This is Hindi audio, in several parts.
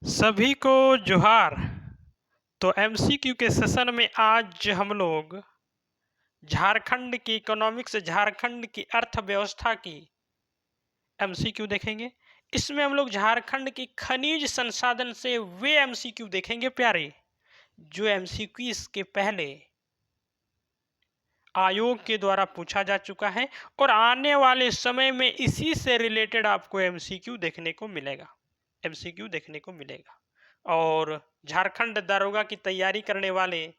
सभी को जोहार। तो एमसीक्यू के सेशन में आज हम लोग झारखंड की इकोनॉमिक्स, झारखंड की अर्थव्यवस्था की एमसीक्यू देखेंगे। इसमें हम लोग झारखंड की खनिज संसाधन से वे एमसीक्यू देखेंगे प्यारे, जो एमसीक्यू इसके पहले आयोग के द्वारा पूछा जा चुका है और आने वाले समय में इसी से रिलेटेड आपको एमसीक्यू देखने को मिलेगा। और झारखंड दरोगा की तैयारी करने वाले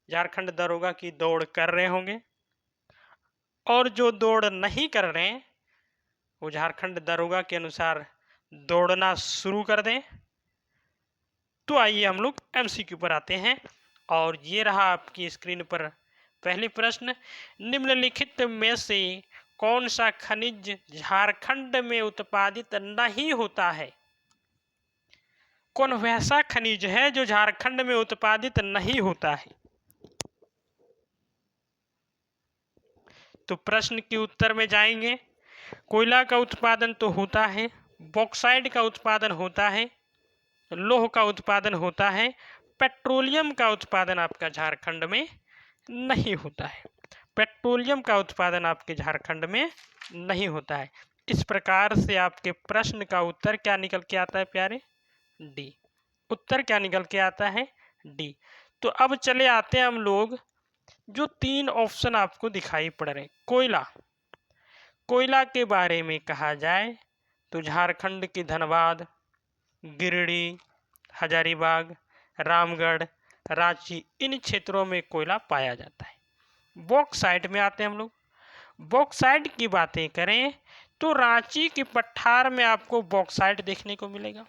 झारखंड दरोगा की दौड़ कर रहे होंगे, और जो दौड़ नहीं कर रहे हैं वो झारखंड दरोगा के अनुसार दौड़ना शुरू कर दें। तो आइए हम लोग एमसीक्यू पर आते हैं, और ये रहा आपकी स्क्रीन पर पहले प्रश्न। निम्नलिखित में से कौन सा खनिज झारखंड में उत्पादित नहीं होता है? कौन वैसा खनिज है जो झारखंड में उत्पादित नहीं होता है? तो प्रश्न के उत्तर में जाएंगे। कोयला का उत्पादन तो होता है, बॉक्साइट का उत्पादन होता है, लौह का उत्पादन होता है, पेट्रोलियम का उत्पादन आपका झारखंड में नहीं होता है। पेट्रोलियम का उत्पादन आपके झारखंड में नहीं होता है। इस प्रकार से आपके प्रश्न का उत्तर क्या निकल के आता है प्यारे? डी। उत्तर क्या निकल के आता है? डी। तो अब चले आते हैं हम लोग, जो तीन ऑप्शन आपको दिखाई पड़ रहे हैं। कोयला के बारे में कहा जाए तो झारखंड के धनबाद, गिरिडीह, हजारीबाग, रामगढ़, रांची, इन क्षेत्रों में कोयला पाया जाता है। बॉक्साइट में आते हैं हम लोग। बॉक्साइट की बातें करें तो रांची के पठार में आपको बॉक्साइट देखने को मिलेगा।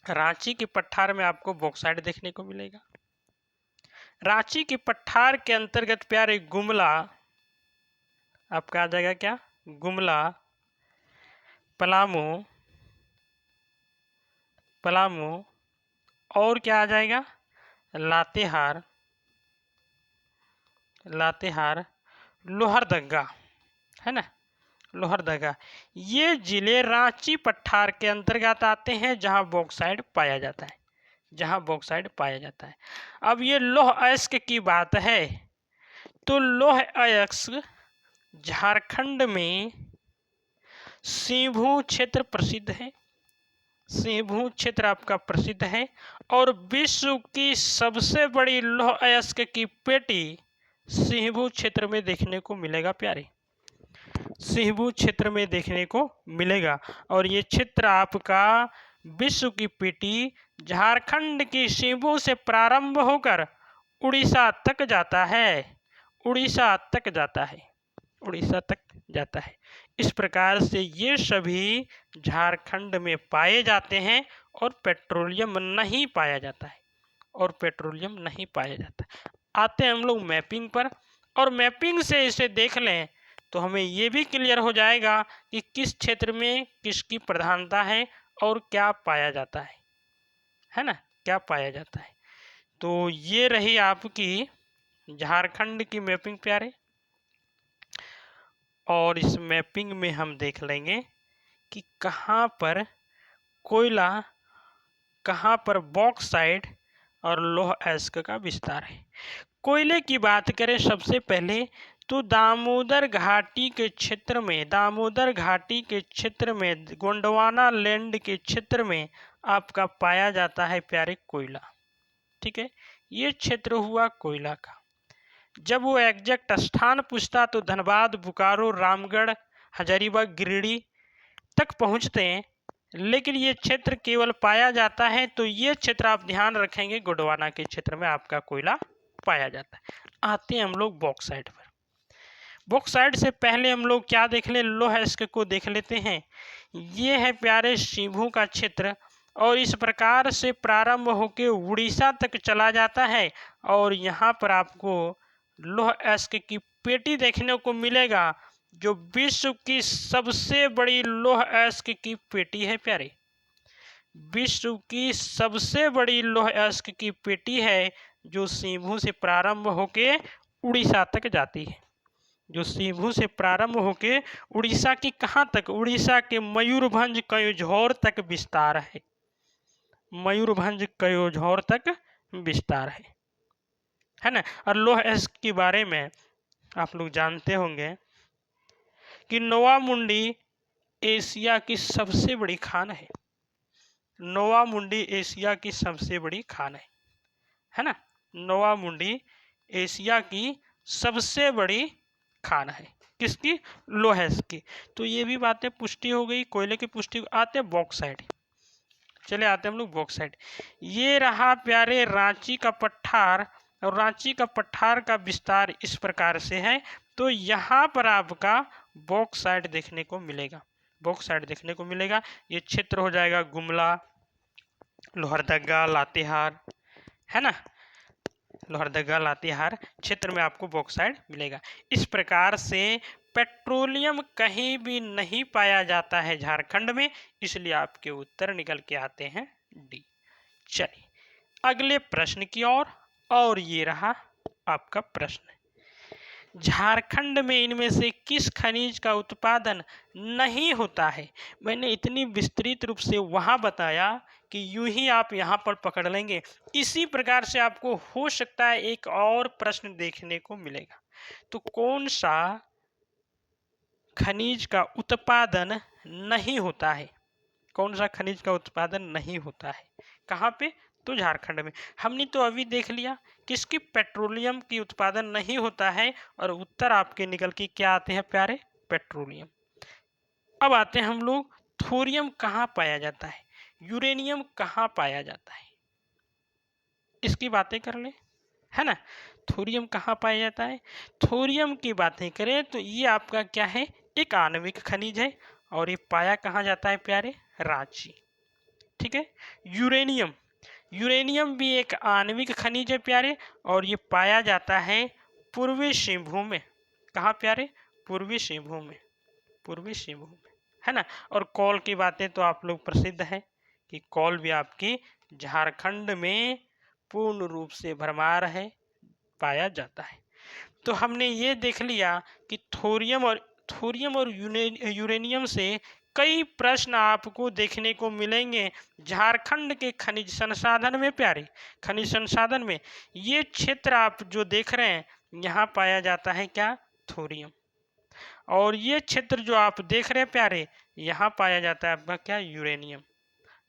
रांची के पठार में आपको बॉक्साइट देखने को मिलेगा। रांची के पठार के अंतर्गत प्यारे गुमला आपका आ जाएगा। क्या? गुमला, पलामू और क्या आ जाएगा? लातेहार, लोहरदगा, है ना, लोहरदगा। ये जिले रांची पठार के अंतर्गत आते हैं जहां बॉक्साइट पाया जाता है। अब ये लौह अयस्क की बात है तो लौह अयस्क झारखंड में सिंहभूम क्षेत्र प्रसिद्ध है। सिंहभूम क्षेत्र आपका प्रसिद्ध है, और विश्व की सबसे बड़ी लौह अयस्क की पेटी सिंहभूम क्षेत्र में देखने को मिलेगा प्यारे। सिंहभूम क्षेत्र में देखने को मिलेगा, और ये क्षेत्र आपका विश्व की पेटी झारखंड की सिंहभूम से प्रारंभ होकर उड़ीसा तक जाता है। इस प्रकार से ये सभी झारखंड में पाए जाते हैं, और पेट्रोलियम नहीं पाया जाता है। आते हैं हम लोग मैपिंग पर, और मैपिंग से इसे देख लें तो हमें ये भी क्लियर हो जाएगा कि किस क्षेत्र में किसकी प्रधानता है और क्या पाया जाता है ना, क्या पाया जाता है। तो ये रही आपकी झारखंड की मैपिंग प्यारे, और इस मैपिंग में हम देख लेंगे कि कहाँ पर कोयला, कहाँ पर बॉक्साइट और लौह अयस्क का विस्तार है। कोयले की बात करें सबसे पहले तो दामोदर घाटी के क्षेत्र में गोंडवाना लैंड के क्षेत्र में आपका पाया जाता है प्यारे कोयला। ठीक है, ये क्षेत्र हुआ कोयला का। जब वो एग्जैक्ट स्थान पूछता तो धनबाद, बोकारो, रामगढ़, हजारीबाग, गिरिडीह तक पहुंचते हैं, लेकिन ये क्षेत्र केवल पाया जाता है, तो ये क्षेत्र आप ध्यान रखेंगे गोंडवाना के क्षेत्र में आपका कोयला पाया जाता है। आते हैं हम लोग बॉक्साइट पर। बॉक्साइट से पहले हम लोग क्या देख लें? लौह अयस्क को देख लेते हैं। ये है प्यारे सिंहभूम का क्षेत्र, और इस प्रकार से प्रारंभ होकर उड़ीसा तक चला जाता है, और यहाँ पर आपको लौह अयस्क की पेटी देखने को मिलेगा, जो विश्व की सबसे बड़ी लौह अयस्क की पेटी है प्यारे। विश्व की सबसे बड़ी लौह अयस्क की पेटी है, जो सिंहभूम से प्रारंभ होके उड़ीसा तक जाती है। उड़ीसा की कहाँ तक? उड़ीसा के मयूरभंज, कयोझोर तक विस्तार है। मयूरभंज कयोझोर तक विस्तार है ना। और लौह अयस्क के बारे में आप लोग जानते होंगे कि नोवामुंडी एशिया की सबसे बड़ी खान है। नोवामुंडी एशिया की सबसे बड़ी खान है ना। नोवामुंडी एशिया की सबसे बड़ी खान है, किसकी? लौह अयस्क की। तो ये भी बातें पुष्टि हो गई। कोयले की पुष्टि आते हैं बॉक्साइट। चले आते हैं हम लोग बॉक्साइट। ये रहा प्यारे रांची का पठार, और रांची का पठार का विस्तार इस प्रकार से है। तो यहाँ पर आपका बॉक्साइट देखने को मिलेगा, बॉक्साइट देखने को मिलेगा। ये क्षेत्र हो जाएगा गुमला, लोहरदगा, लातेहार, है ना। लोहरदगा, लातेहार क्षेत्र में आपको बॉक्साइट मिलेगा। इस प्रकार से पेट्रोलियम कहीं भी नहीं पाया जाता है झारखंड में, इसलिए आपके उत्तर निकल के आते हैं डी। चलिए अगले प्रश्न की ओर। और ये रहा आपका प्रश्न, झारखंड में इनमें से किस खनिज का उत्पादन नहीं होता है? मैंने इतनी विस्तृत रूप से वहां बताया कि यूं ही आप यहां पर पकड़ लेंगे। इसी प्रकार से आपको हो सकता है एक और प्रश्न देखने को मिलेगा। तो कौन सा खनिज का उत्पादन नहीं होता है? कौन सा खनिज का उत्पादन नहीं होता है? कहाँ पे? तो झारखंड में। हमने तो अभी देख लिया किसकी, पेट्रोलियम की उत्पादन नहीं होता है, और उत्तर आपके निकल के क्या आते हैं प्यारे? पेट्रोलियम। अब आते हैं हम लोग, थोरियम कहाँ पाया जाता है, यूरेनियम कहाँ पाया जाता है, इसकी बातें कर ले, है ना। थोरियम कहाँ पाया जाता है? थोरियम की बातें करें तो ये आपका क्या है? एक आणविक खनिज है, और ये पाया कहाँ जाता है प्यारे? रांची। ठीक है। यूरेनियम, यूरेनियम भी एक आणविक खनिज है प्यारे, और ये पाया जाता है पूर्वी सिंहभूम में। कहाँ प्यारे? पूर्वी सिंहभूम में, पूर्वी सिंहभूम में, है ना। और कोल की बातें तो आप लोग प्रसिद्ध है कि कोल भी आपकी झारखंड में पूर्ण रूप से भरमार है, पाया जाता है। तो हमने ये देख लिया कि थोरियम और यूरेनियम से कई प्रश्न आपको देखने को मिलेंगे झारखंड के खनिज संसाधन में प्यारे। खनिज संसाधन में ये क्षेत्र आप जो देख रहे हैं, यहाँ पाया जाता है क्या? थोरियम। और ये क्षेत्र जो आप देख रहे हैं प्यारे, यहाँ पाया जाता है आपका क्या? यूरेनियम।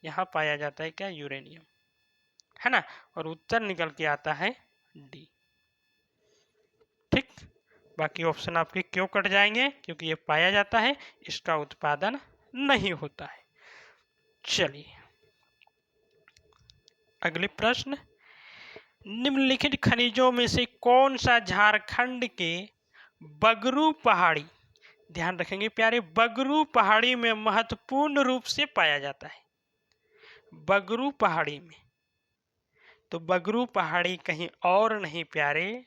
यहाँ पाया जाता है क्या? यूरेनियम, है ना। और उत्तर निकल के आता है डी। ठीक। बाकी ऑप्शन आपके क्यों कट जाएंगे? क्योंकि ये पाया जाता है, इसका उत्पादन नहीं होता है। चलिए अगले प्रश्न, निम्नलिखित खनिजों में से कौन सा झारखंड के बगरू पहाड़ी, ध्यान रखेंगे प्यारे, बगरू पहाड़ी में महत्वपूर्ण रूप से पाया जाता है? बगरू पहाड़ी में, तो बगरू पहाड़ी कहीं और नहीं प्यारे,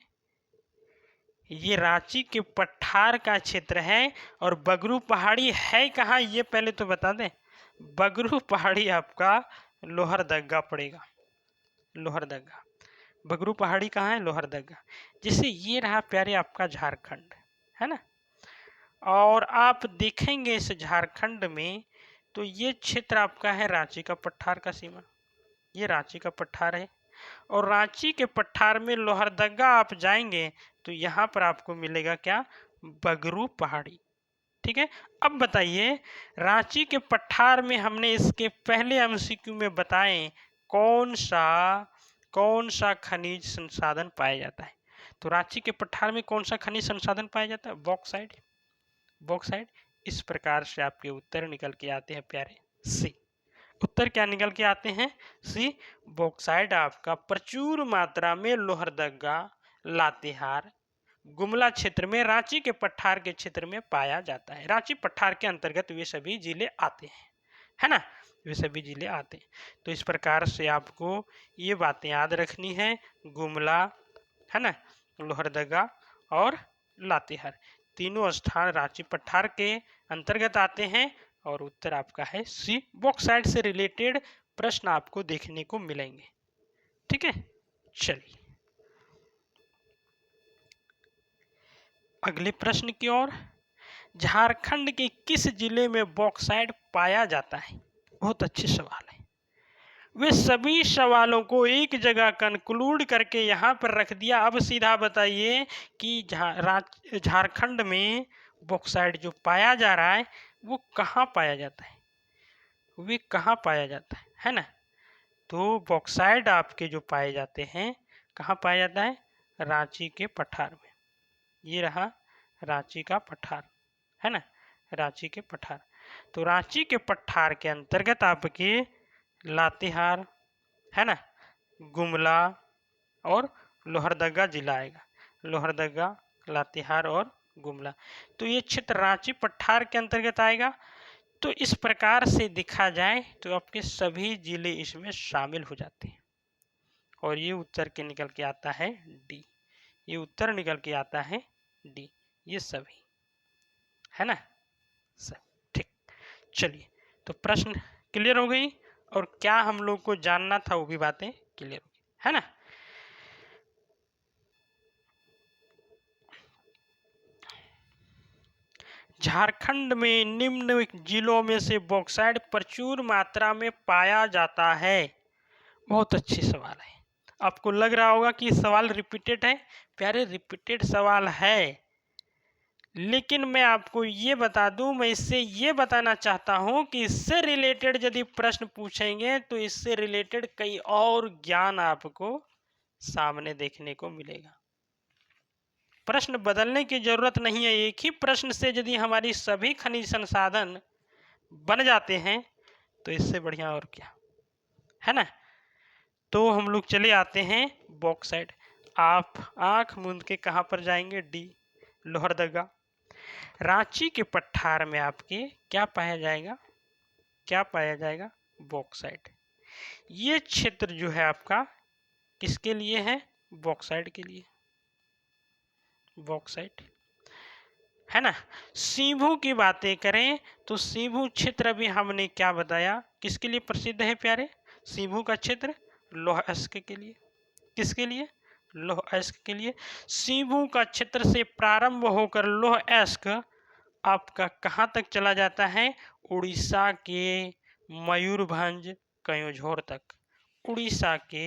ये रांची के पठार का क्षेत्र है। और बगरू पहाड़ी है कहाँ, ये पहले तो बता दें। बगरू पहाड़ी आपका लोहरदगा पड़ेगा, लोहरदगा। बगरू पहाड़ी कहाँ है? लोहरदगा। जैसे ये रहा प्यारे आपका झारखंड, है ना। और आप देखेंगे इस झारखंड में, तो ये क्षेत्र आपका है रांची का पठार का सीमा, ये रांची का पठार है। और रांची के पठार में लोहरदगा आप जाएंगे तो यहाँ पर आपको मिलेगा क्या? बगरू पहाड़ी। ठीक है। अब बताइए, रांची के पठार में हमने इसके पहले एमसीक्यू में बताएं कौन सा खनिज संसाधन पाया जाता है? तो रांची के पठार में कौन सा खनिज संसाधन पाया जाता है? Bauxite, bauxite. इस प्रकार से आपके उत्तर निकल के आते हैं प्यारे सी। उत्तर क्या निकल के आते हैं? सी, बॉक्साइट आपका प्रचुर मात्रा में लोहरदगा, लातेहार, गुमला क्षेत्र में, रांची के पठार के क्षेत्र में पाया जाता है। रांची पठार के अंतर्गत वे सभी जिले आते हैं, है ना, वे सभी जिले आते हैं। तो इस प्रकार से आपको ये बातें याद रखनी है। गुमला, है ना, लोहरदगा और लातेहार तीनों स्थान रांची पठार के अंतर्गत आते हैं। और उत्तर आपका है सी, बॉक्साइट से रिलेटेड प्रश्न आपको देखने को मिलेंगे। ठीक है। चलिए अगले प्रश्न की ओर, झारखंड के किस जिले में बॉक्साइट पाया जाता है? बहुत अच्छे सवाल है। वे सभी सवालों को एक जगह कंक्लूड करके यहाँ पर रख दिया। अब सीधा बताइए कि झारखंड में बॉक्साइट जो पाया जा रहा है वो कहाँ पाया जाता है, वे कहाँ पाया जाता है ना। तो बॉक्साइट आपके जो पाए जाते हैं कहाँ पाया जाता है, रांची के पठार में। ये रहा रांची का पठार, है ना, रांची के पठार। तो रांची के पठार के अंतर्गत आपके लातेहार, है ना, गुमला और लोहरदगा जिला आएगा। लोहरदगा, लातेहार और गुमला, तो ये क्षेत्र रांची पठार के अंतर्गत आएगा। तो इस प्रकार से देखा जाए तो आपके सभी जिले इसमें शामिल हो जाते हैं और ये उत्तर के निकल के आता है डी। ये उत्तर निकल के आता है डी, ये सभी, है ना, सब ठीक। चलिए, तो प्रश्न क्लियर हो गई और क्या हम लोग को जानना था वो भी बातें क्लियर हो गई, है ना। झारखंड में निम्न जिलों में से बॉक्साइट प्रचुर मात्रा में पाया जाता है। बहुत अच्छी सवाल है। आपको लग रहा होगा कि सवाल रिपीटेड है, प्यारे रिपीटेड सवाल है, लेकिन मैं आपको ये बता दूं, मैं इससे ये बताना चाहता हूं कि इससे रिलेटेड यदि प्रश्न पूछेंगे तो इससे रिलेटेड कई और ज्ञान आपको सामने देखने को मिलेगा। प्रश्न बदलने की जरूरत नहीं है, एक ही प्रश्न से यदि हमारी सभी खनिज संसाधन बन जाते हैं तो इससे बढ़िया और क्या, है ना। तो हम लोग चले आते हैं बॉक्साइट। आप आंख मूंद के कहां पर जाएंगे, डी, लोहरदगा। रांची के पठार में आपके क्या पाया जाएगा, क्या पाया जाएगा, बॉक्साइट। ये क्षेत्र जो है आपका किसके लिए है, बॉक्साइट के लिए, बॉक्साइट, है ना। सिंभू की बातें करें तो सिंभू क्षेत्र अभी हमने क्या बताया, किसके लिए प्रसिद्ध है प्यारे, सिंभू का क्षेत्र लौह अयस्क के लिए। किसके लिए, लौह अयस्क के लिए। सिंभू का क्षेत्र से प्रारंभ होकर लौह अयस्क आपका कहाँ तक चला जाता है, उड़ीसा के मयूरभंज कयोंझोर तक। उड़ीसा के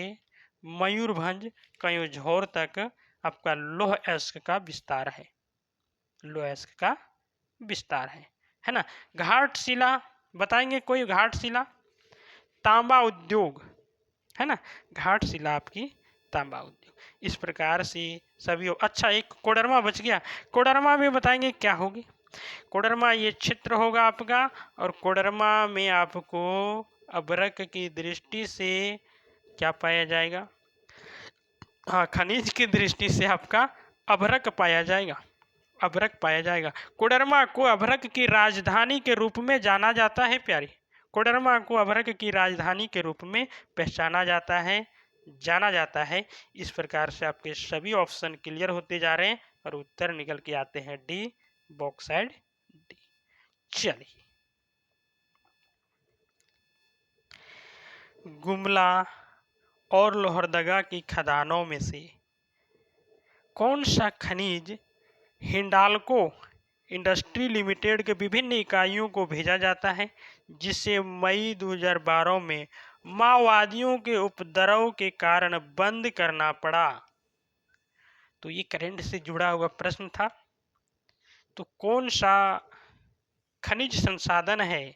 मयूरभंज कयोंझोर तक आपका लौह अयस्क का विस्तार है, लौह अयस्क का विस्तार है ना। घाटशिला बताएंगे कोई, घाटशिला तांबा उद्योग, है ना, घाटशिला आपकी तांबा उद्योग। इस प्रकार से सभी। अच्छा, एक कोडरमा बच गया, कोडरमा में बताएंगे क्या होगी। कोडरमा ये क्षेत्र होगा आपका, और कोडरमा में आपको अभ्रक की दृष्टि से क्या पाया जाएगा, हाँ, खनिज की दृष्टि से आपका अभ्रक पाया जाएगा, अभ्रक पाया जाएगा। कोडरमा को अभ्रक की राजधानी के रूप में जाना जाता है प्यारी, कोडरमा को अभ्रक की राजधानी के रूप में पहचाना जाता है, जाना जाता है। इस प्रकार से आपके सभी ऑप्शन क्लियर होते जा रहे हैं और उत्तर निकल के आते हैं डी, बॉक्साइट डी। चलिए, गुमला और लोहरदगा की खदानों में से कौन सा खनिज हिंडाल्को इंडस्ट्री लिमिटेड के विभिन्न इकाइयों को भेजा जाता है, जिसे मई 2012 में माओवादियों के उपद्रव के कारण बंद करना पड़ा। तो ये करंट से जुड़ा हुआ प्रश्न था। तो कौन सा खनिज संसाधन है,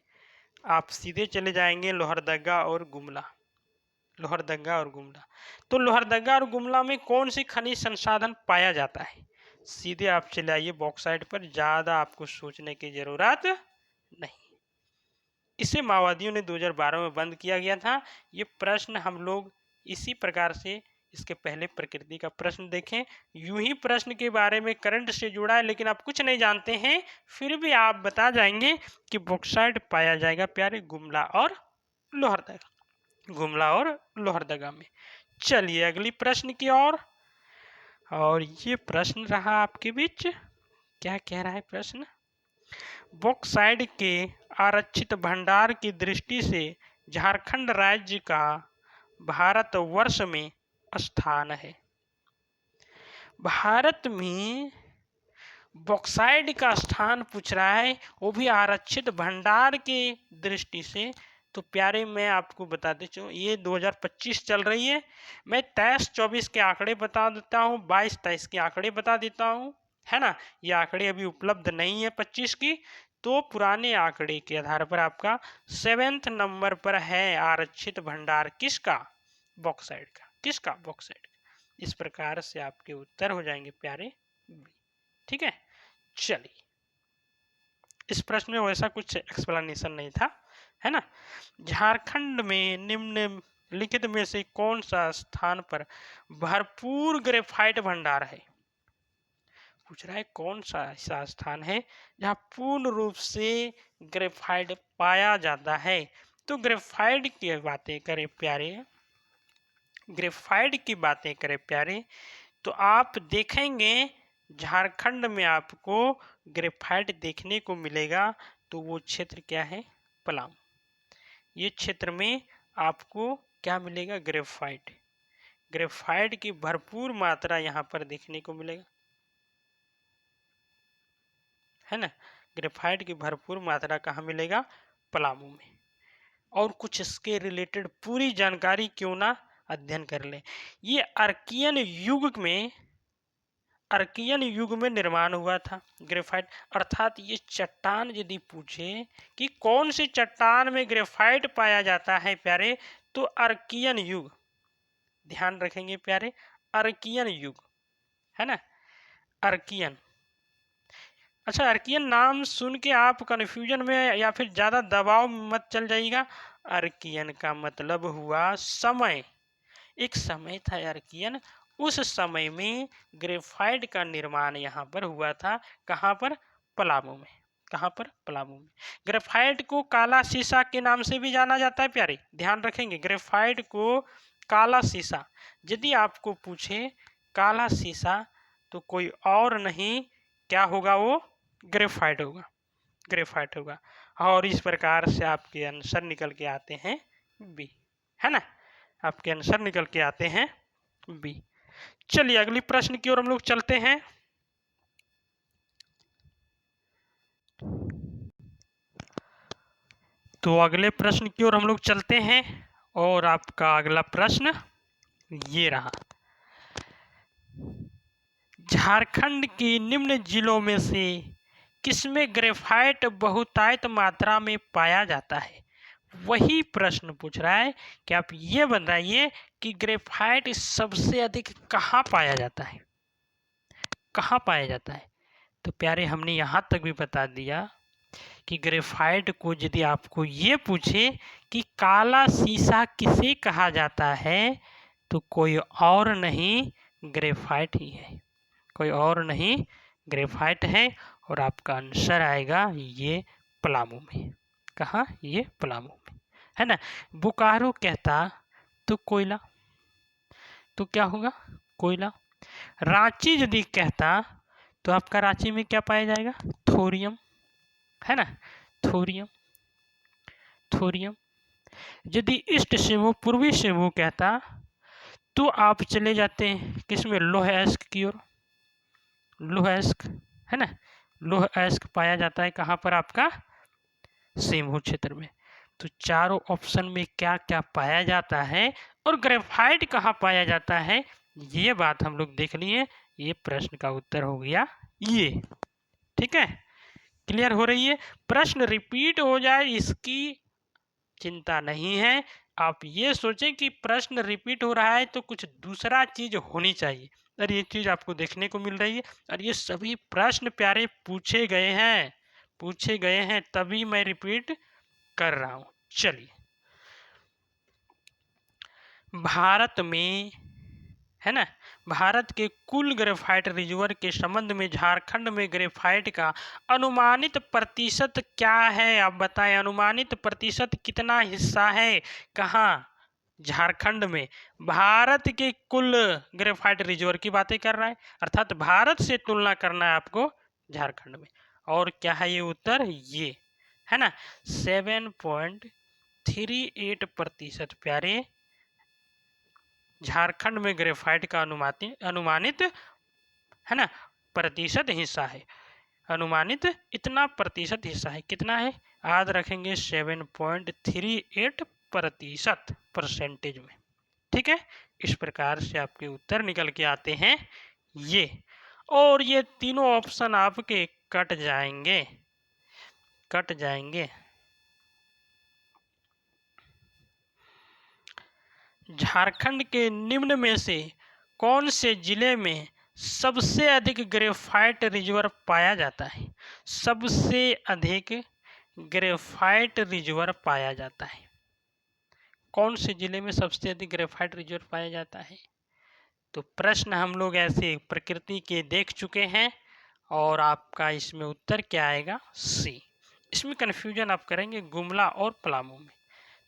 आप सीधे चले जाएंगे लोहरदगा और गुमला, लोहरदगा और गुमला। तो लोहरदगा और गुमला में कौन सी खनिज संसाधन पाया जाता है, सीधे आप चले आइए बॉक्साइट पर, ज़्यादा आपको सोचने की ज़रूरत नहीं। इसे माओवादियों ने 2012 में बंद किया गया था। ये प्रश्न हम लोग इसी प्रकार से इसके पहले प्रकृति का प्रश्न देखें, यूं ही प्रश्न के बारे में करंट से जुड़ा है, लेकिन आप कुछ नहीं जानते हैं, फिर भी आप बता जाएंगे कि बॉक्साइट पाया जाएगा प्यारे गुमला और लोहरदगा, गुमला और लोहरदगा में। चलिए अगली प्रश्न की ओर, और ये प्रश्न रहा आपके बीच, क्या कह रहा है प्रश्न, बॉक्साइट के आरक्षित भंडार की दृष्टि से झारखंड राज्य का भारतवर्ष में स्थान है। भारत में बॉक्साइट का स्थान पूछ रहा है, वो भी आरक्षित भंडार की दृष्टि से तो प्यारे मैं आपको बता देता ये 2025 चल रही है, मैं 23-24 के आंकड़े बता देता हूँ, 22-23 के आंकड़े बता देता हूँ, है ना। ये आंकड़े अभी उपलब्ध नहीं है 25 की, तो पुराने आंकड़े के आधार पर आपका 7वें नंबर पर है आरक्षित भंडार किसका, बॉक्साइट का। किसका, बॉक्साइट का। इस प्रकार से आपके उत्तर हो जाएंगे प्यारे बी। ठीक है, चलिए इस प्रश्न में वैसा कुछ एक्सप्लेनेशन नहीं था, है ना। झारखंड में निम्नलिखित में से कौन सा स्थान पर भरपूर ग्रेफाइट भंडार है। पूछ रहा है कौन सा ऐसा स्थान है जहाँ पूर्ण रूप से ग्रेफाइट पाया जाता है। तो ग्रेफाइट की बातें करें प्यारे, ग्रेफाइट की बातें करें प्यारे, तो आप देखेंगे झारखंड में आपको ग्रेफाइट देखने को मिलेगा। तो वो क्षेत्र क्या है, पलामू। ये क्षेत्र में आपको क्या मिलेगा, ग्रेफाइट। ग्रेफाइट की भरपूर मात्रा यहाँ पर देखने को मिलेगा, है ना। ग्रेफाइट की भरपूर मात्रा कहाँ मिलेगा, पलामू में। और कुछ इसके रिलेटेड पूरी जानकारी क्यों ना अध्ययन कर ले। ये अर्कियन युग में निर्माण हुआ था ग्रेफाइट। अर्थात ये चट्टान यदि पूछे कि कौन सी चट्टान में ग्रेफाइट पाया जाता है प्यारे, तो अर्कियन युग, ध्यान रखेंगे प्यारे, अर्कियन युग, है ना, अर्कियन। अच्छा, अर्कियन नाम सुन के आप कंफ्यूजन में या फिर ज़्यादा दबाव मत चल जाइएगा। अर्कियन का मतलब हुआ समय। एक समय था अर्कियन, उस समय में ग्रेफाइट का निर्माण यहाँ पर हुआ था। कहाँ पर, पलामू में। कहाँ पर, पलामू में। ग्रेफाइट को काला शीशा के नाम से भी जाना जाता है प्यारे, ध्यान रखेंगे। ग्रेफाइट को काला शीशा, यदि आपको पूछे काला शीशा तो कोई और नहीं, क्या होगा वो, ग्रेफाइट होगा, ग्रेफाइट होगा। और इस प्रकार से आपके आंसर निकल के आते हैं बी, है ना। आपके आंसर निकल के आते हैं बी। चलिए अगली प्रश्न की ओर हम लोग चलते हैं। तो अगले प्रश्न की ओर हम लोग चलते हैं और आपका अगला प्रश्न ये रहा। झारखंड के निम्न जिलों में से किसमें ग्रेफाइट बहुतायत मात्रा में पाया जाता है। वही प्रश्न पूछ रहा है कि आप ये बताइए कि ग्रेफाइट सबसे अधिक कहाँ पाया जाता है, कहाँ पाया जाता है। तो प्यारे हमने यहाँ तक भी बता दिया कि ग्रेफाइट को यदि आपको ये पूछे कि काला शीशा किसे कहा जाता है, तो कोई और नहीं ग्रेफाइट ही है, कोई और नहीं ग्रेफाइट है। और आपका आंसर आएगा ये पलामू में। कहाँ, ये पलामू में, है ना। बोकारो कहता तो कोयला, तो क्या होगा, कोयला। रांची यदि कहता तो आपका रांची में क्या पाया जाएगा, थोरियम, है ना, थोरियम, थोरियम। यदि ईस्ट सिंहभूम पूर्वी सिंहभूम कहता तो आप चले जाते हैं किसमें, लोह अयस्क की ओर, लोह अयस्क, है ना। लोह अयस्क पाया जाता है कहाँ पर, आपका सिंहभूम क्षेत्र में। तो चारों ऑप्शन में क्या क्या पाया जाता है और ग्रेफाइट कहाँ पाया जाता है, ये बात हम लोग देख लिए। ये प्रश्न का उत्तर हो गया ये, ठीक है, क्लियर हो रही है। प्रश्न रिपीट हो जाए इसकी चिंता नहीं है। आप ये सोचें कि प्रश्न रिपीट हो रहा है तो कुछ दूसरा चीज होनी चाहिए, और ये चीज आपको देखने को मिल रही है। और ये सभी प्रश्न प्यारे पूछे गए हैं, पूछे गए हैं, तभी मैं रिपीट कर रहा हूं। चलिए, भारत में, है ना, भारत के कुल ग्रेफाइट रिजर्व के संबंध में झारखंड में ग्रेफाइट का अनुमानित प्रतिशत क्या है, आप बताएं। अनुमानित प्रतिशत कितना हिस्सा है, कहाँ, झारखंड में। भारत के कुल ग्रेफाइट रिजर्व की बातें कर रहा है, अर्थात भारत से तुलना करना है आपको झारखंड में। और क्या है ये उत्तर, ये है ना, 7.38% प्यारे झारखंड में ग्रेफाइट का अनुमानित, है ना, प्रतिशत हिस्सा है। अनुमानित इतना प्रतिशत हिस्सा है। कितना है? याद रखेंगे 7.38% परसेंटेज में। ठीक है, इस प्रकार से आपके उत्तर निकल के आते हैं ये, और ये तीनों ऑप्शन आपके कट जाएंगे, कट जाएंगे। झारखंड के निम्न में से कौन से जिले में सबसे अधिक ग्रेफाइट रिजर्व पाया जाता है? सबसे अधिक ग्रेफाइट रिजर्व पाया जाता है। कौन से जिले में सबसे अधिक ग्रेफाइट रिजर्व पाया जाता है? तो प्रश्न हम लोग ऐसे प्रकृति के देख चुके हैं, और आपका इसमें उत्तर क्या आएगा? सी। इसमें कन्फ्यूजन आप करेंगे गुमला और पलामू में,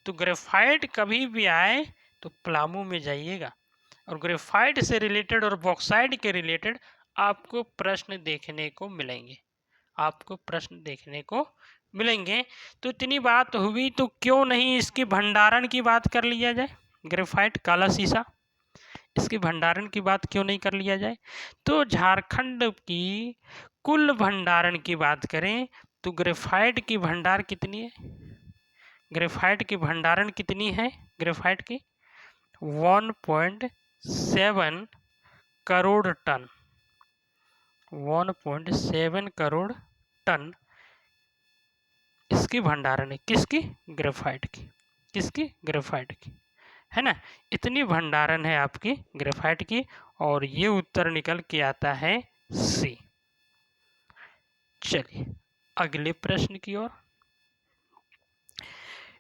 तो ग्रेफाइट कभी भी आए तो पलामू में जाइएगा, और ग्रेफाइट से रिलेटेड और बॉक्साइड के रिलेटेड आपको प्रश्न देखने को मिलेंगे, आपको प्रश्न देखने को मिलेंगे। तो इतनी बात हुई, तो क्यों नहीं इसके भंडारण की बात कर लिया जाए? ग्रेफाइट काला शीशा, इसके भंडारण की बात क्यों नहीं कर लिया जाए? तो झारखंड की कुल भंडारण की बात करें तो ग्रेफाइट की भंडार कितनी है? ग्रेफाइट की भंडारण कितनी है? ग्रेफाइट की 1.7 करोड़ टन, 1.7 करोड़ टन इसकी भंडारण है। किसकी? ग्रेफाइट की। किसकी? ग्रेफाइट की, है ना। इतनी भंडारण है आपकी ग्रेफाइट की, और ये उत्तर निकल के आता है सी। चलिए अगले प्रश्न की ओर।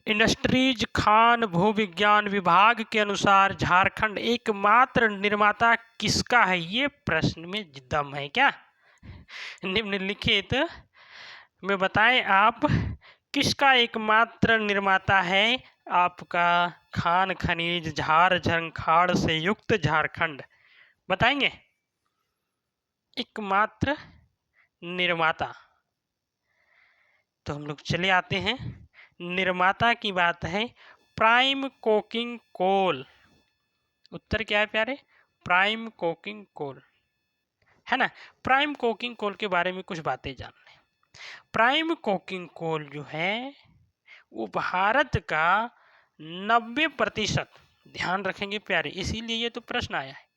इंडस्ट्रीज खान भूविज्ञान विभाग के अनुसार झारखंड एकमात्र निर्माता किसका है? ये प्रश्न में दम है क्या? निम्नलिखित में बताएं आप किसका एकमात्र निर्माता है आपका खान खनिज झार झंखाड़ से युक्त झारखंड? बताएंगे एकमात्र निर्माता। तो हम लोग चले आते हैं, निर्माता की बात है प्राइम कोकिंग कोल। उत्तर क्या है प्यारे? प्राइम कोकिंग कोल, है ना। प्राइम कोकिंग कोल के बारे में कुछ बातें जान लें। प्राइम कोकिंग कोल जो है वो भारत का 90%, ध्यान रखेंगे प्यारे, इसीलिए ये तो प्रश्न आया है,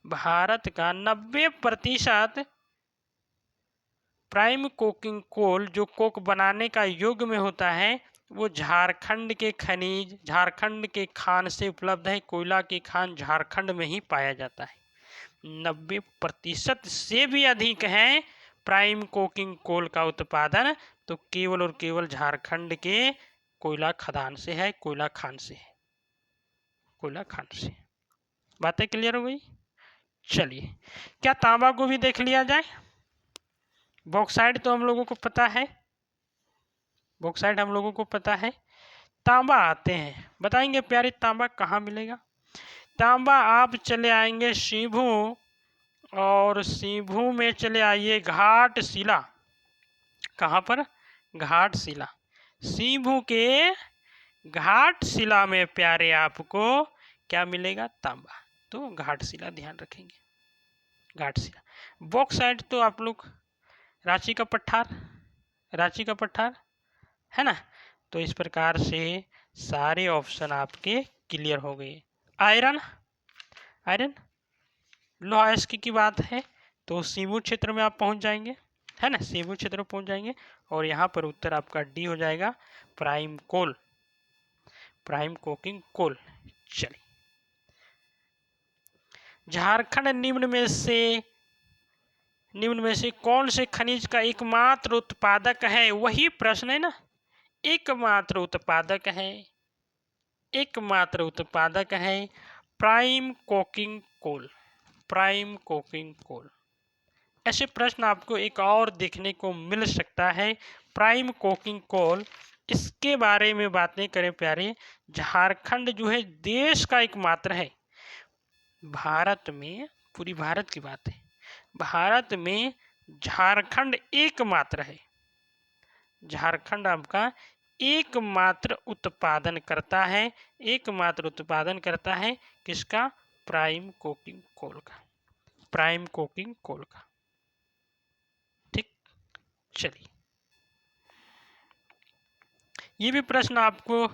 भारत का 90% प्राइम कोकिंग कोल जो कोक बनाने का योग में होता है वो झारखंड के खनिज, झारखंड के खान से उपलब्ध है। कोयला की खान झारखंड में ही पाया जाता है। 90% से भी अधिक है प्राइम कोकिंग कोल का उत्पादन, तो केवल और केवल झारखंड के कोयला खदान से है, कोयला खान से है, कोयला खान से। बातें क्लियर हो गई? चलिए, क्या तांबा को भी देख लिया जाए? बॉक्साइड तो हम लोगों को पता है, बॉक्साइड हम लोगों को पता है। तांबा आते हैं, बताएंगे प्यारे तांबा कहाँ मिलेगा? तांबा आप चले आएंगे सिंभू, और सिंभू में चले आइए घाटशिला। कहाँ पर? घाटशिला। सिंभू के घाटशिला में प्यारे आपको क्या मिलेगा? तांबा। तो घाटशिला ध्यान रखेंगे, घाटशिला। बॉक्साइड तो आप लोग रांची का पठार, रांची का पठार, है ना। तो इस प्रकार से सारे ऑप्शन आपके क्लियर हो गए। आयरन, आयरन लो अयस्क की बात है तो सिंभू क्षेत्र में आप पहुंच जाएंगे, है ना, सिंभू क्षेत्र में पहुंच जाएंगे, और यहाँ पर उत्तर आपका डी हो जाएगा, प्राइम कोल, प्राइम कोकिंग कोल। चलिए, झारखंड निम्न में से कौन से खनिज का एकमात्र उत्पादक है? वही प्रश्न है ना, एकमात्र उत्पादक है, एकमात्र उत्पादक है prime coking coal, prime coking coal. ऐसे प्रश्न आपको एक और देखने को मिल सकता है, प्राइम कोकिंग कोल। इसके बारे में बातें करें प्यारे, झारखंड जो है देश का एकमात्र है, भारत में, पूरी भारत की बात है, भारत में झारखंड एकमात्र है, झारखंड आपका एकमात्र उत्पादन करता है, एकमात्र उत्पादन करता है किसका? प्राइम कोकिंग कोल का, प्राइम कोकिंग कोल का। ठीक, चलिए, ये भी प्रश्न आपको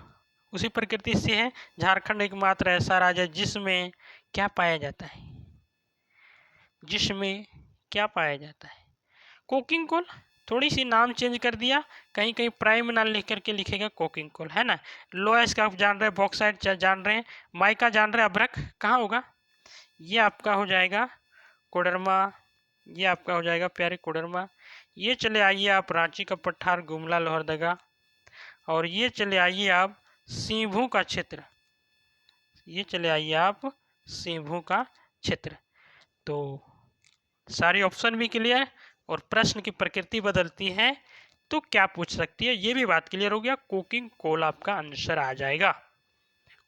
उसी प्रकृति से है। झारखंड एकमात्र ऐसा राज्य जिसमें क्या पाया जाता है, जिसमें क्या पाया जाता है? Coking coal. थोड़ी सी नाम चेंज कर दिया, कहीं कहीं प्राइम ना लिख करके लिखेगा कोकिंग कोल, है ना। लोएस का आप जान रहे हैं, बॉक्साइट जान रहे हैं, माइका जान रहे हैं, अभ्रक कहाँ होगा? ये आपका हो जाएगा कोडरमा, ये आपका हो जाएगा प्यारे कोडरमा। ये चले आइए आप रांची का पठार, गुमला, लोहरदगा, और ये चले आइए आप सिंभू का क्षेत्र, ये चले आइए आप सिंभू का क्षेत्र। तो सारे ऑप्शन भी क्लियर और प्रश्न की प्रकृति बदलती है तो क्या पूछ सकती है, ये भी बात क्लियर हो गया। कोकिंग कोल आपका आंसर आ जाएगा,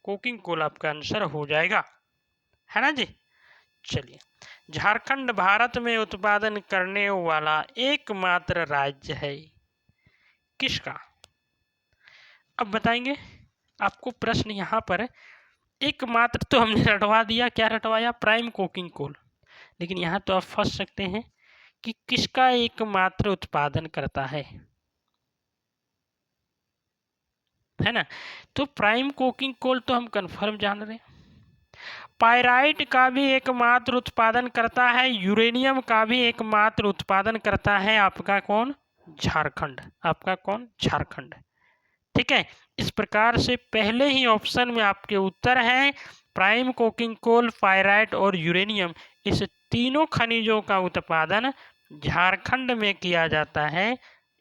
कोकिंग कोल आपका आंसर हो जाएगा, है ना जी। चलिए, झारखंड भारत में उत्पादन करने वाला एकमात्र राज्य है, किसका? अब बताएंगे आपको प्रश्न यहाँ पर। एकमात्र तो हमने रटवा दिया, क्या रटवाया? प्राइम कोकिंग कोल। लेकिन यहाँ तो आप फंस सकते हैं कि किसका एकमात्र उत्पादन करता है ना। तो प्राइम कोकिंग कोल तो हम कंफर्म जान रहे हैं। पायराइट का भी एकमात्र उत्पादन करता है, यूरेनियम का भी एकमात्र उत्पादन करता है आपका कौन? झारखंड। आपका कौन? झारखंड। ठीक है, इस प्रकार से पहले ही ऑप्शन में आपके उत्तर है प्राइम कोकिंग कोल, पायराइट और यूरेनियम। इस तीनों खनिजों का उत्पादन झारखंड में किया जाता है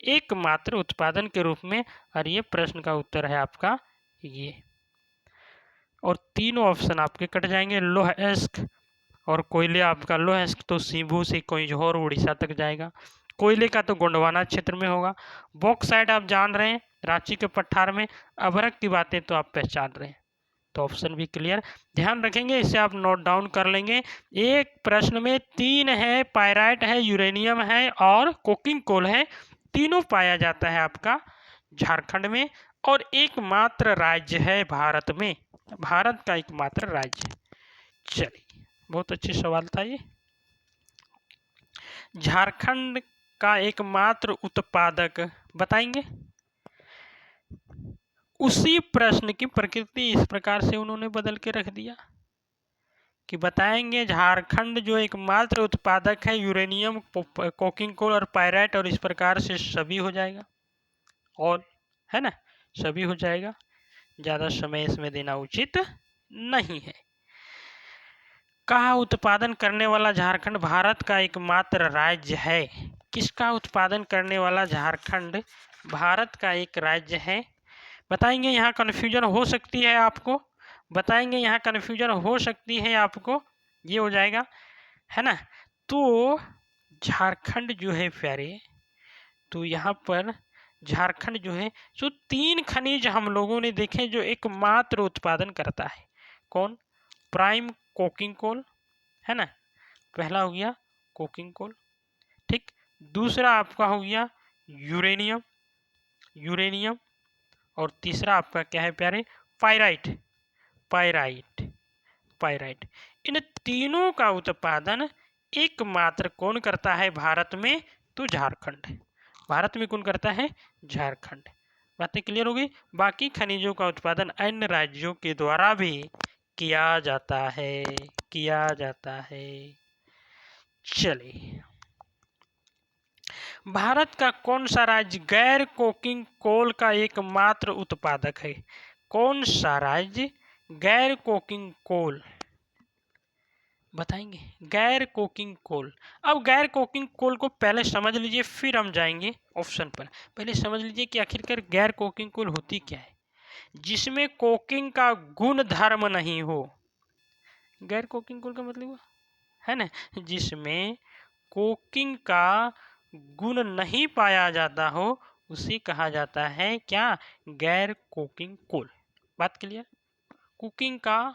एकमात्र उत्पादन के रूप में। और ये प्रश्न का उत्तर है आपका ये, और तीनों ऑप्शन आपके कट जाएंगे। लोहएस्क और कोयले, आपका लोहएस्क तो सिंभू से कोइझोर उड़ीसा तक जाएगा, कोयले का तो गोंडवाना क्षेत्र में होगा। बॉक्साइट आप जान रहे हैं रांची के पठार में, अभ्रक की बातें तो आप पहचान रहे हैं। तो ऑप्शन भी क्लियर, ध्यान रखेंगे, इसे आप नोट डाउन कर लेंगे। एक प्रश्न में 3 है, पायराइट है, यूरेनियम है और कोकिंग कोल है, तीनों पाया जाता है आपका झारखंड में, और एकमात्र राज्य है भारत में, भारत का एकमात्र राज्य। चलिए, बहुत अच्छी सवाल था ये। झारखंड का एकमात्र उत्पादक बताएंगे। उसी प्रश्न की प्रकृति इस प्रकार से उन्होंने बदल के रख दिया कि बताएंगे झारखंड जो एकमात्र उत्पादक है यूरेनियम, कोकिंग कोल और पायराइट, और इस प्रकार से सभी हो जाएगा, और है ना, सभी हो जाएगा। ज़्यादा समय इसमें देना उचित नहीं है। का उत्पादन करने वाला झारखंड भारत का एकमात्र राज्य है, किसका उत्पादन करने वाला झारखंड भारत का एक राज्य है? बताएंगे, यहाँ कन्फ्यूजन हो सकती है आपको, बताएंगे यहाँ कन्फ्यूजन हो सकती है आपको, ये हो जाएगा, है ना। तो झारखंड जो है प्यारे, तो यहाँ पर झारखंड जो है, जो 3 खनिज हम लोगों ने देखे जो एकमात्र उत्पादन करता है, कौन? प्राइम कोकिंग कोल, है ना, पहला हो गया कोकिंग कोल, ठीक। दूसरा आपका हो गया यूरेनियम, यूरेनियम, और तीसरा आपका क्या है प्यारे? Pyrite, pyrite, pyrite. इन तीनों का उत्पादन एकमात्र कौन करता है भारत में? तो झारखंड। भारत में कौन करता है? झारखंड। बातें क्लियर हो गई। बाकी खनिजों का उत्पादन अन्य राज्यों के द्वारा भी किया जाता है, किया जाता है। चलिए, भारत का कौन सा राज्य गैर कोकिंग कोल का एकमात्र उत्पादक है? कौन सा राज्य गैर कोकिंग कोल? बताएंगे, गैर कोकिंग कोल। अब गैर कोकिंग कोल को पहले समझ लीजिए, फिर हम जाएंगे ऑप्शन पर। पहले समझ लीजिए कि आखिरकार गैर कोकिंग कोल होती क्या है। जिसमें कोकिंग का गुण धर्म नहीं हो, गैर कोकिंग कोल का मतलब है ना, जिसमें कोकिंग का गुण नहीं पाया जाता हो, उसे कहा जाता है क्या? गैर कोकिंग कोल। बात क्लियर। कुकिंग का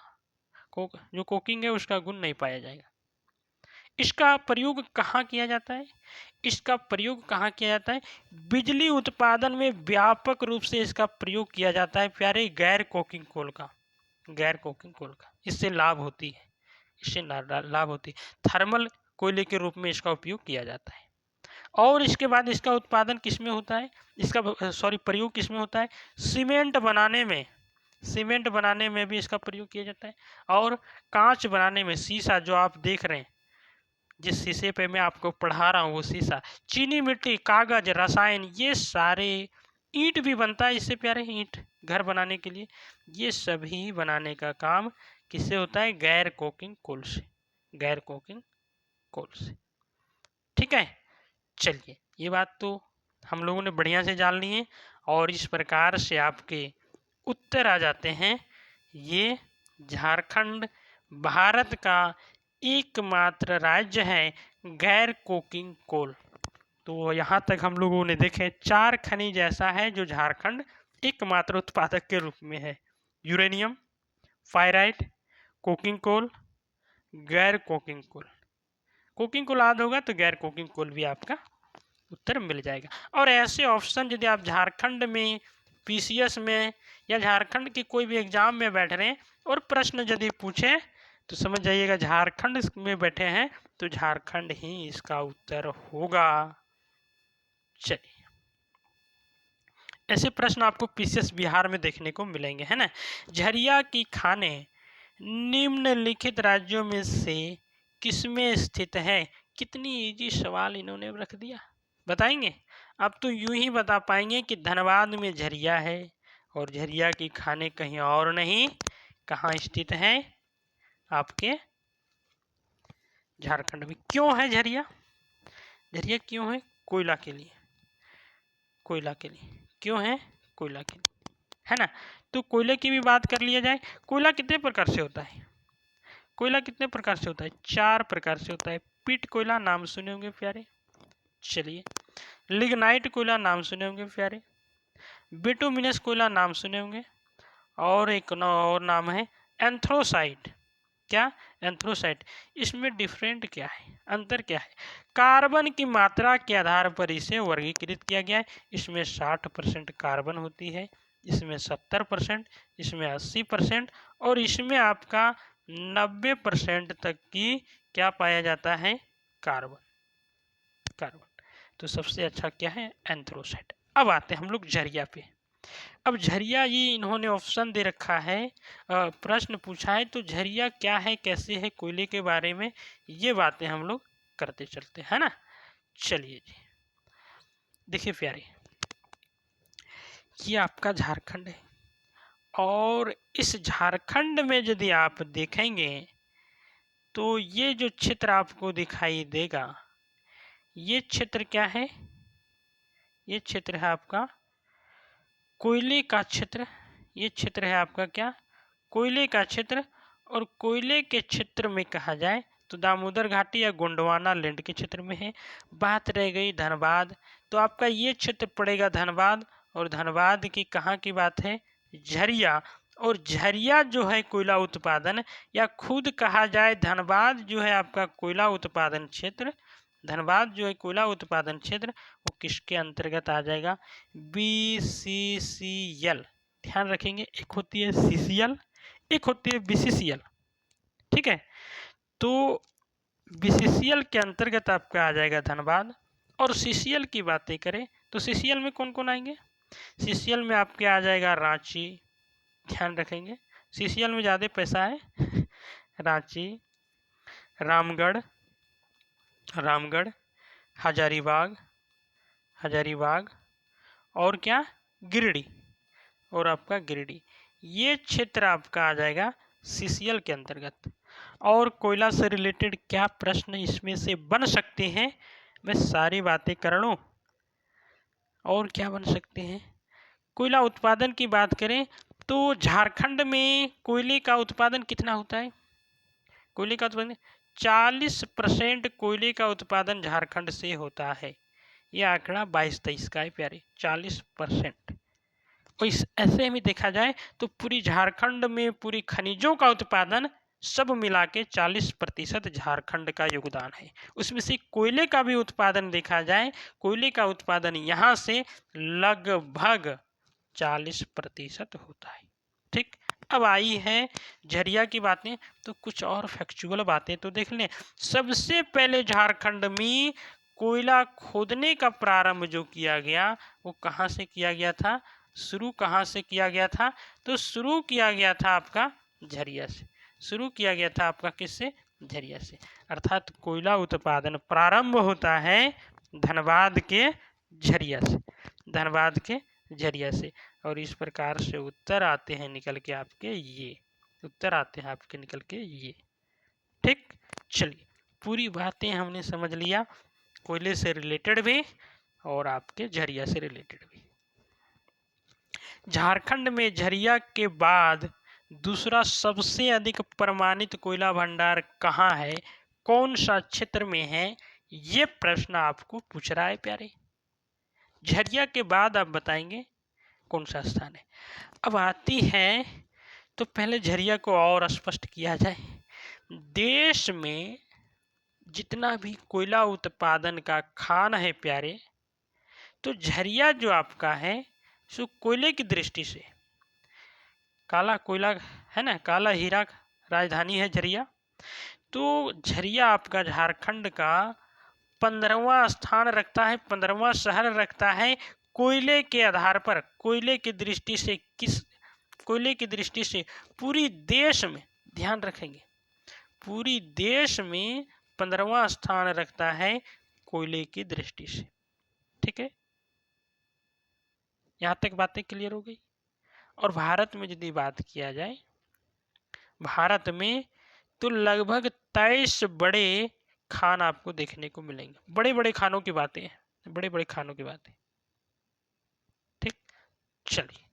जो कोकिंग है उसका गुण नहीं पाया जाएगा। इसका प्रयोग कहाँ किया जाता है? इसका प्रयोग कहाँ किया जाता है? बिजली उत्पादन में व्यापक रूप से इसका प्रयोग किया जाता है प्यारे, गैर कोकिंग कोल का, गैर कोकिंग कोल का। इससे लाभ होती है, इससे लाभ होती है। थर्मल कोयले के रूप में इसका उपयोग किया जाता है। और इसके बाद इसका उत्पादन किस में होता है, इसका प्रयोग किस में होता है, सीमेंट बनाने में, सीमेंट बनाने में भी इसका प्रयोग किया जाता है। और कांच बनाने में, शीशा जो आप देख रहे हैं, जिस शीशे पे मैं आपको पढ़ा रहा हूँ वो शीशा, चीनी मिट्टी, कागज, रसायन, ये सारे, ईंट भी बनता है इससे प्यारे, ईंट घर बनाने के लिए, ये सभी बनाने का काम किससे होता है, गैर कोकिंग कोल से, गैर कोकिंग कोल से। ठीक है, चलिए ये बात तो हम लोगों ने बढ़िया से जान ली है। और इस प्रकार से आपके उत्तर आ जाते हैं। ये झारखंड भारत का एकमात्र राज्य है गैर कोकिंग कोल। तो यहाँ तक हम लोगों ने देखे 4 खनिज ऐसा है जो झारखंड एकमात्र उत्पादक के रूप में है, यूरेनियम, फायराइट, कोकिंग कोल, गैर कोकिंग कोल। कोकिंग कोल याद होगा तो गैर कोकिंग कोल भी आपका उत्तर मिल जाएगा। और ऐसे ऑप्शन यदि आप झारखंड में पीसीएस में या झारखंड के कोई भी एग्जाम में बैठ रहे हैं और प्रश्न यदि पूछे तो समझ जाइएगा झारखंड में बैठे हैं तो झारखंड ही इसका उत्तर होगा। चलिए, ऐसे प्रश्न आपको पीसीएस बिहार में देखने को मिलेंगे, है ना। झरिया की खानें निम्नलिखित राज्यों में से किसमें स्थित है। कितनी इजी सवाल इन्होंने रख दिया, बताएंगे। अब तो यूं ही बता पाएंगे कि धनबाद में झरिया है और झरिया की खानें कहीं और नहीं, कहाँ स्थित है, आपके झारखंड में। क्यों है झरिया, झरिया क्यों है, कोयला के लिए, कोयला के लिए क्यों है, कोयला के लिए, है ना। तो कोयले की भी बात कर लिया जाए, कोयला कितने प्रकार से होता है, कोयला कितने प्रकार से होता है, 4 प्रकार से होता है। पिट कोयला नाम सुने होंगे प्यारे, चलिए। लिग्नाइट कोयला नाम सुने होंगे प्यारे, बिटुमिनस कोयला नाम सुने होंगे, और एक और नाम है एंथ्रोसाइट। क्या, एंथ्रोसाइट। इसमें डिफरेंट क्या है, अंतर क्या है, कार्बन की मात्रा के आधार पर इसे वर्गीकृत किया गया है। इसमें 60% कार्बन होती है, इसमें 70%, इसमें 80%, और इसमें आपका 90% तक की क्या पाया जाता है, कार्बन, कार्बन। तो सबसे अच्छा क्या है, एंथ्रोसाइट। अब आते हैं हम लोग झरिया पे। अब झरिया, ये इन्होंने ऑप्शन दे रखा है, प्रश्न पूछा है, तो झरिया क्या है, कैसे है, कोयले के बारे में ये बातें हम लोग करते चलते हैं ना। चलिए जी, देखिए प्यारे, ये आपका झारखंड है, और इस झारखंड में यदि आप देखेंगे तो ये जो क्षेत्र आपको दिखाई देगा, ये क्षेत्र क्या है, ये क्षेत्र है आपका कोयले का क्षेत्र, ये क्षेत्र है आपका क्या, कोयले का क्षेत्र। और कोयले के क्षेत्र में कहा जाए तो दामोदर घाटी या गोंडवाना लैंड के क्षेत्र में है। बात रह गई धनबाद, तो आपका ये क्षेत्र पड़ेगा धनबाद, और धनबाद की कहाँ की बात है, झरिया। और झरिया जो है कोयला उत्पादन, या खुद कहा जाए धनबाद जो है आपका कोयला उत्पादन क्षेत्र, धनबाद जो है कोयला उत्पादन क्षेत्र, वो किसके अंतर्गत आ जाएगा, BCCL। ध्यान रखेंगे, एक होती है CCL, एक होती है BCCL, ठीक है। तो BCCL के अंतर्गत आपका आ जाएगा धनबाद। और CCL की बातें करें तो CCL में कौन कौन आएंगे, CCL में आपके आ जाएगा रांची, ध्यान रखेंगे CCL में ज़्यादा पैसा है रांची, रामगढ़, रामगढ़, हजारीबाग, हजारीबाग, और क्या, गिरिडीह, और आपका गिरिडीह, ये क्षेत्र आपका आ जाएगा CCL के अंतर्गत। और कोयला से रिलेटेड क्या प्रश्न इसमें से बन सकते हैं, मैं सारी बातें कर लूँ। और क्या बन सकते हैं, कोयला उत्पादन की बात करें तो झारखंड में कोयले का उत्पादन कितना होता है, कोयले का उत्पादन 40% कोयले का उत्पादन झारखंड से होता है। यह आंकड़ा 22-23 का है प्यारे, 40%। तो इस ऐसे में देखा जाए तो पूरी झारखंड में पूरी खनिजों का उत्पादन सब मिला के 40% झारखंड का योगदान है। उसमें से कोयले का भी उत्पादन देखा जाए, कोयले का उत्पादन यहाँ से लगभग 40% होता है। ठीक, अब आई है झरिया की बातें, तो कुछ और फैक्चुअल बातें तो देख लें। सबसे पहले झारखंड में कोयला खोदने का प्रारंभ जो किया गया वो कहाँ से किया गया था, शुरू कहाँ से किया गया था, तो शुरू किया गया था आपका झरिया से। शुरू किया गया था आपका किससे, झरिया से। अर्थात कोयला उत्पादन प्रारंभ होता है धनबाद के झरिया से, धनबाद के झरिया से। और इस प्रकार से उत्तर आते हैं निकल के आपके ये, उत्तर आते हैं आपके निकल के ये। ठीक, चलिए पूरी बातें हमने समझ लिया, कोयले से रिलेटेड भी और आपके झरिया से रिलेटेड भी। झारखंड में झरिया के बाद दूसरा सबसे अधिक प्रमाणित कोयला भंडार कहाँ है, कौन सा क्षेत्र में है, ये प्रश्न आपको पूछ रहा है प्यारे। झरिया के बाद आप बताएंगे कौन सा स्थान है। अब आती है, तो पहले झरिया को और स्पष्ट किया जाए। देश में जितना भी कोयला उत्पादन का खान है प्यारे, तो झरिया जो आपका है सो कोयले की दृष्टि से काला कोयला है ना, काला हीरा राजधानी है झरिया। तो झरिया आपका झारखंड का 15वां स्थान रखता है, 15वां शहर रखता है कोयले के आधार पर। कोयले की दृष्टि से किस, कोयले की दृष्टि से पूरी देश में, ध्यान रखेंगे, पूरी देश में 15वां स्थान रखता है कोयले की दृष्टि से। ठीक है, यहां तक बातें क्लियर हो गई। और भारत में यदि बात किया जाए, भारत में तो लगभग 23 बड़े खान आपको देखने को मिलेंगे। बड़े बड़े खानों की बातें हैं, बड़े बड़े खानों की बातें। ठीक, चलिए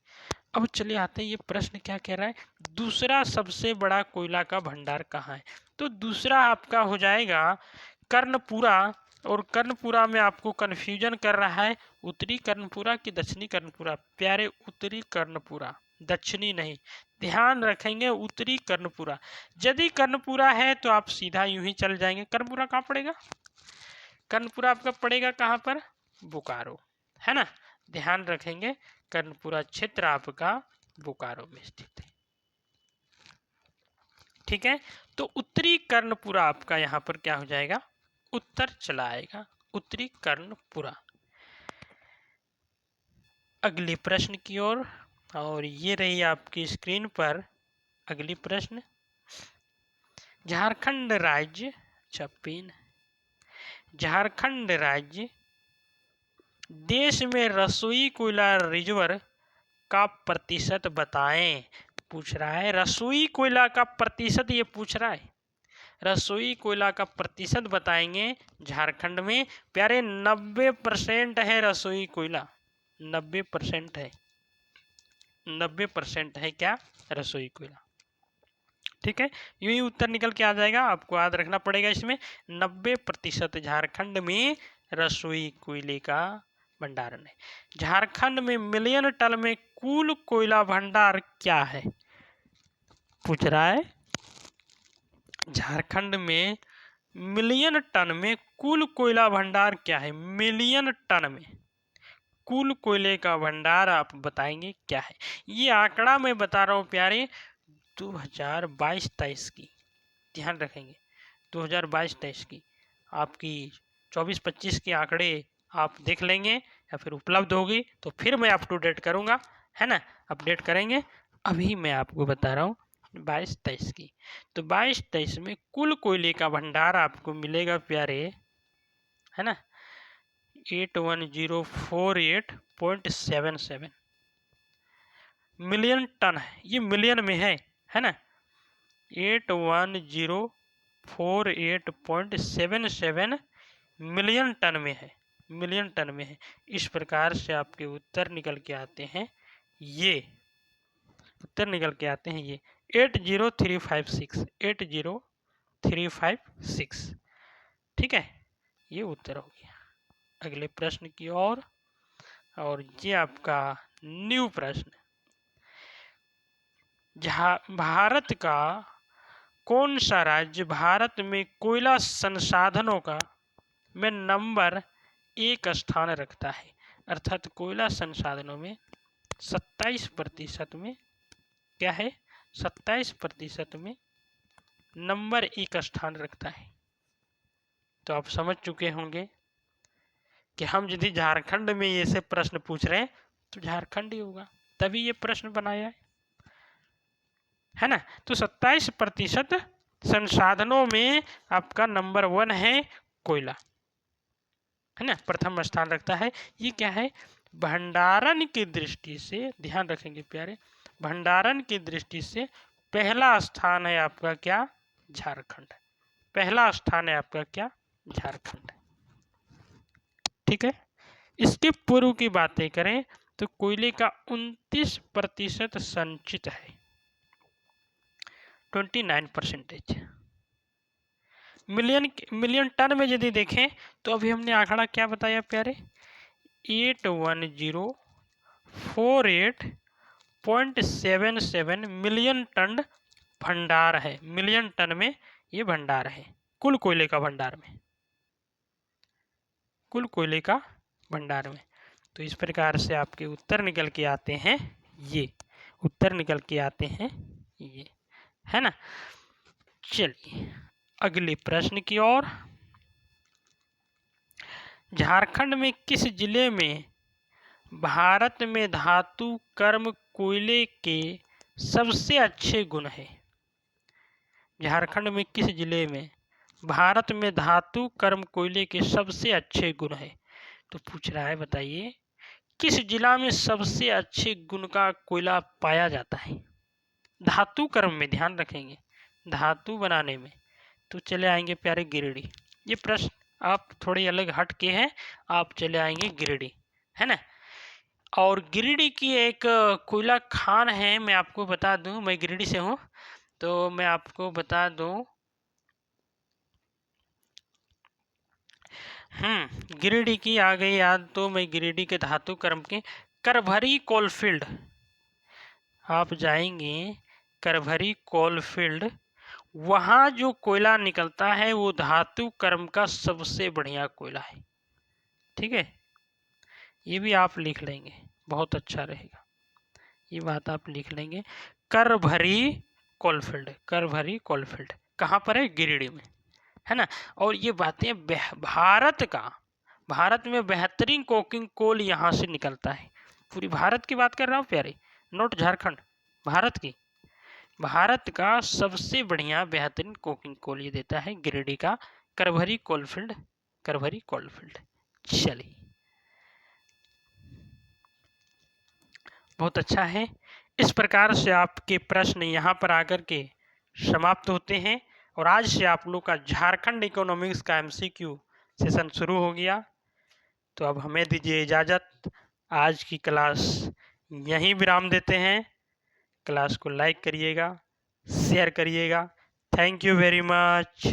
अब चलिए आते हैं, ये प्रश्न क्या कह रहा है, दूसरा सबसे बड़ा कोयला का भंडार कहाँ है। तो दूसरा आपका हो जाएगा कर्णपुरा। और कर्णपुरा में आपको कंफ्यूजन कर रहा है उत्तरी कर्णपुरा कि दक्षिणी कर्णपुरा। प्यारे उत्तरी कर्णपुरा, दक्षिणी नहीं, ध्यान रखेंगे उत्तरी कर्णपुरा। यदि कर्णपुरा है तो आप सीधा यूं ही चल जाएंगे। कर्णपुरा कहाँ पड़ेगा, कर्णपुरा आपका पड़ेगा कहाँ पर, बोकारो, है ना। ध्यान रखेंगे कर्णपुरा क्षेत्र आपका बोकारो में स्थित है। ठीक है, तो उत्तरी कर्णपुरा आपका यहाँ पर क्या हो जाएगा, उत्तर चला आएगा, उत्तरी कर्णपुरा। अगले प्रश्न की ओर, और ये रही आपकी स्क्रीन पर अगली प्रश्न। झारखंड राज्य, पेन, झारखंड राज्य देश में रसोई कोयला रिजर्व का प्रतिशत बताएं। पूछ रहा है रसोई कोयला का प्रतिशत, ये पूछ रहा है रसोई कोयला का प्रतिशत बताएंगे झारखंड में। प्यारे 90% है रसोई कोयला, 90% है, 90% है क्या, रसोई कोयला। ठीक है, यूं ही उत्तर निकल के आ जाएगा, आपको याद रखना पड़ेगा इसमें 90% झारखंड में रसोई कोयले का भंडारण है। झारखंड में मिलियन टन में कुल कोयला भंडार क्या है, पूछ रहा है। झारखंड में मिलियन टन में कुल कोयला भंडार क्या है, मिलियन टन में कुल कोयले का भंडार आप बताएंगे क्या है। ये आंकड़ा मैं बता रहा हूँ प्यारे 2022-23 की, ध्यान रखेंगे 2022-23 की। आपकी 24-25 के आंकड़े आप देख लेंगे या फिर उपलब्ध होगी तो फिर मैं अप टू डेट करूँगा, है ना, अपडेट करेंगे। अभी मैं आपको बता रहा हूँ 22-23 की। तो 22-23 में कुल कोयले का भंडार आपको मिलेगा प्यारे, है ना, 81048.77 मिलियन टन है, ये मिलियन में है ना, 81048.77 मिलियन टन में है, मिलियन टन में है। इस प्रकार से आपके उत्तर निकल के आते हैं, ये उत्तर निकल के आते हैं ये 80356, 80356। ठीक है, ये उत्तर हो गया। अगले प्रश्न की ओर, और ये आपका न्यू प्रश्न, भारत का कौन सा राज्य भारत में कोयला संसाधनों का में नंबर 1 स्थान रखता है। अर्थात कोयला संसाधनों में 27% में क्या है, 27% में नंबर 1 स्थान रखता है। तो आप समझ चुके होंगे कि हम यदि झारखंड में ये से प्रश्न पूछ रहे हैं तो झारखंड ही होगा, तभी ये प्रश्न बनाया है ना। तो 27% संसाधनों में आपका नंबर 1 है कोयला, है ना, प्रथम स्थान रखता है। ये क्या है, भंडारण की दृष्टि से, ध्यान रखेंगे प्यारे, भंडारण की दृष्टि से पहला स्थान है आपका क्या, झारखंड। पहला स्थान है आपका क्या, झारखंड। ठीक है। इसके पूर्व की बातें करें तो कोयले का 29% संचित है, 29%। मिलियन टन में यदि देखें तो अभी हमने आंकड़ा क्या बताया प्यारे, 81048.77 मिलियन टन भंडार है। मिलियन टन में ये भंडार है कुल कोयले का भंडार में, कुल कोयले का भंडार में। तो इस प्रकार से आपके उत्तर निकल के आते हैं, ये उत्तर निकल के आते हैं ये, है ना। चलिए अगले प्रश्न की ओर। झारखंड में किस जिले में भारत में धातु कर्म कोयले के सबसे अच्छे गुण है। झारखंड में किस जिले में भारत में धातु कर्म कोयले के सबसे अच्छे गुण है। तो पूछ रहा है, बताइए किस जिला में सबसे अच्छे गुण का कोयला पाया जाता है धातु कर्म में, ध्यान रखेंगे धातु बनाने में। तो चले आएंगे प्यारे गिरिडीह। ये प्रश्न आप थोड़े अलग हट के हैं, आप चले आएंगे गिरिडीह, है ना। और गिरिडीह की एक कोयला खान है, मैं आपको बता दूं, मैं गिरिडीह से हूँ तो मैं आपको बता दूं, गिरिडीह की आ गई याद तो मैं गिरिडीह के धातु कर्म के करभरी कोलफील्ड, आप जाएंगे करभरी कोलफील्ड, वहाँ जो कोयला निकलता है वो धातु कर्म का सबसे बढ़िया कोयला है। ठीक है, ये भी आप लिख लेंगे, बहुत अच्छा रहेगा, ये बात आप लिख लेंगे। करभरी कोलफील्ड, करभरी कोलफील्ड कहाँ पर है, गिरिडीह में, है ना। और ये बातें भारत में बेहतरीन कोकिंग कोल यहाँ से निकलता है। पूरी भारत की बात कर रहा हूँ प्यारे, नोट झारखंड, भारत की, भारत का सबसे बढ़िया बेहतरीन कोकिंग कोल ये देता है गिरिडीह का करभरी कोलफील्ड, करभरी कोलफील्ड। चलिए बहुत अच्छा है। इस प्रकार से आपके प्रश्न यहाँ पर आकर के समाप्त होते हैं और आज से आप लोग का झारखंड इकोनॉमिक्स का एमसीक्यू सेशन शुरू हो गया। तो अब हमें दीजिए इजाज़त, आज की क्लास यहीं विराम देते हैं। क्लास को लाइक करिएगा, शेयर करिएगा। Thank you very much.